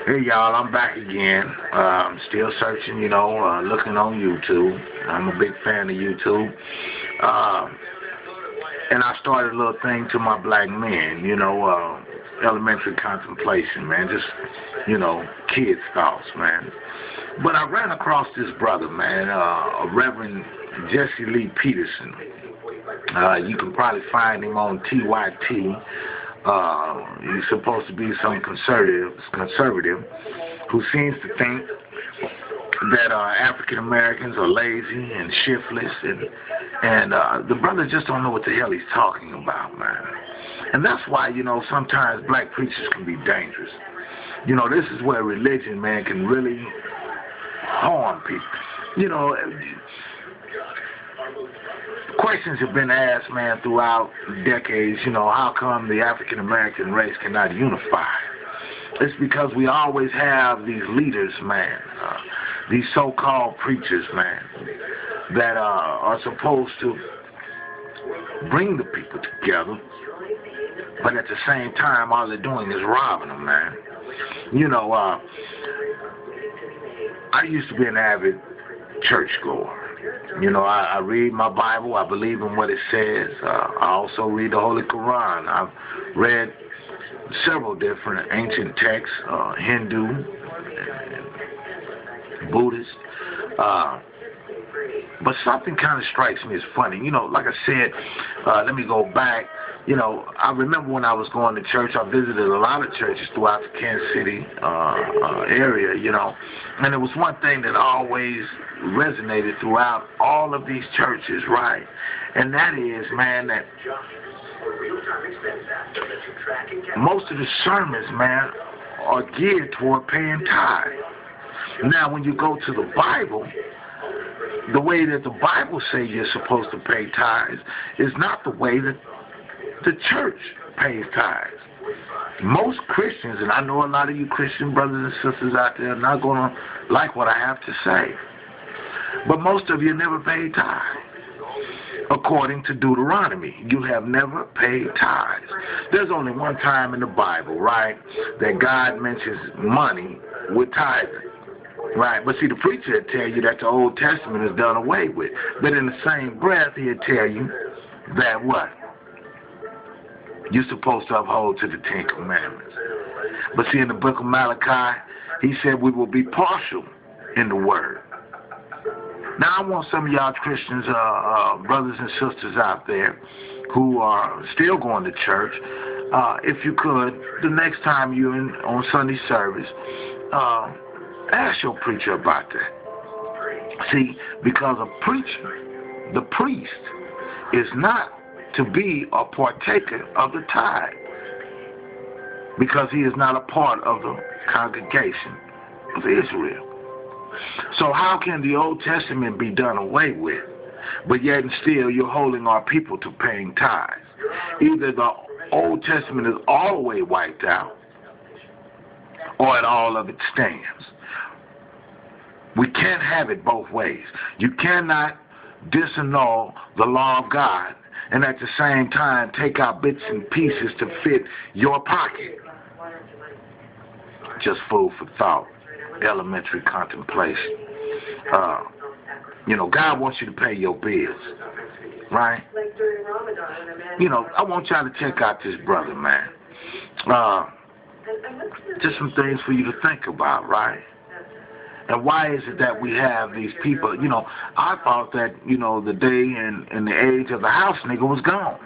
Hey y'all, I'm back again. Still searching, looking on YouTube. I'm a big fan of YouTube. Uh, and I started a little thing to my black men, elementary contemplation, man. Just, kids' thoughts, man. But I ran across this brother, man, Reverend Jesse Lee Peterson. You can probably find him on TYT. He's supposed to be some conservative who seems to think that African Americans are lazy and shiftless, and the brother just don't know what the hell he's talking about, man. And that's why, sometimes black preachers can be dangerous. This is where religion, man, can really harm people. Questions have been asked, man, throughout decades, how come the African American race cannot unify? It's because we always have these leaders, man, these so-called preachers, man, that are supposed to bring the people together, but at the same time, all they're doing is robbing them, man. I used to be an avid churchgoer. I read my Bible. I believe in what it says. I also read the Holy Quran. I've read several different ancient texts, Hindu, and Buddhist. But something kind of strikes me as funny. Like I said, let me go back. I remember when I was going to church, I visited a lot of churches throughout the Kansas City area, and there was one thing that always resonated throughout all of these churches, right? And that is, man, that most of the sermons, man, are geared toward paying tithes. Now, when you go to the Bible, the way that the Bible says you're supposed to pay tithes is not the way that the church pays tithes. Most Christians, and I know a lot of you Christian brothers and sisters out there are not going to like what I have to say, but most of you never paid tithes. According to Deuteronomy, you have never paid tithes. There's only one time in the Bible, right, that God mentions money with tithing. Right, but see, the preacher will tell you that the Old Testament is done away with. But in the same breath, he'll tell you that what? You're supposed to uphold to the Ten Commandments. But see, in the book of Malachi, he said we will be partial in the word. Now, I want some of y'all Christians, brothers and sisters out there who are still going to church, if you could, the next time you're on Sunday service, ask your preacher about that. See, because a preacher, the priest, is not to be a partaker of the tithe, because he is not a part of the congregation of Israel. So how can the Old Testament be done away with, but yet and still you're holding our people to paying tithes? Either the Old Testament is all the way wiped out, or at all of it stands. We can't have it both ways. You cannot disannul the law of God and at the same time take out bits and pieces to fit your pocket. Just food for thought, elementary contemplation. God wants you to pay your bills, right? I want y'all to check out this brother, man. Just some things for you to think about, right? And why is it that we have these people? I thought that, the day and the age of the house nigga was gone.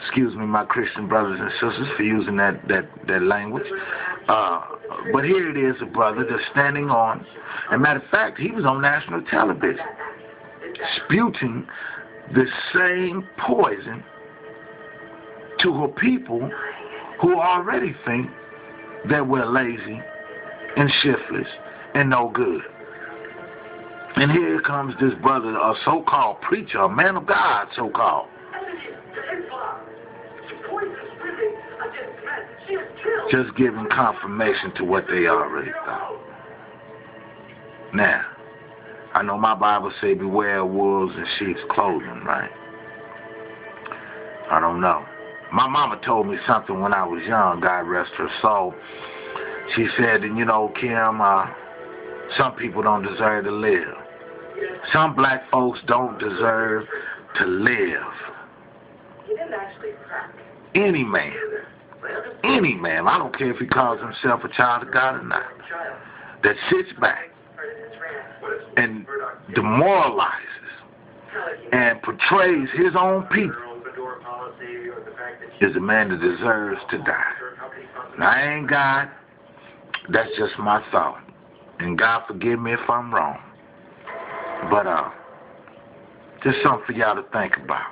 Excuse me, my Christian brothers and sisters, for using that language. But here it is, a brother that's standing on, and matter of fact, he was on national television, spewing the same poison to a people who already think that we're lazy and shiftless and no good. And here comes this brother, a so-called preacher, a man of God, so-called, just giving confirmation to what they already thought. Now, I know my Bible say beware of wolves in sheep's clothing, right? I don't know. My mama told me something when I was young, God rest her soul. She said, and you know, Kim, some people don't deserve to live. Some black folks don't deserve to live. Any man, I don't care if he calls himself a child of God or not, that sits back and demoralizes and portrays his own people is a man that deserves to die. Now, I ain't God. That's just my thought. And God forgive me if I'm wrong. But just something for y'all to think about.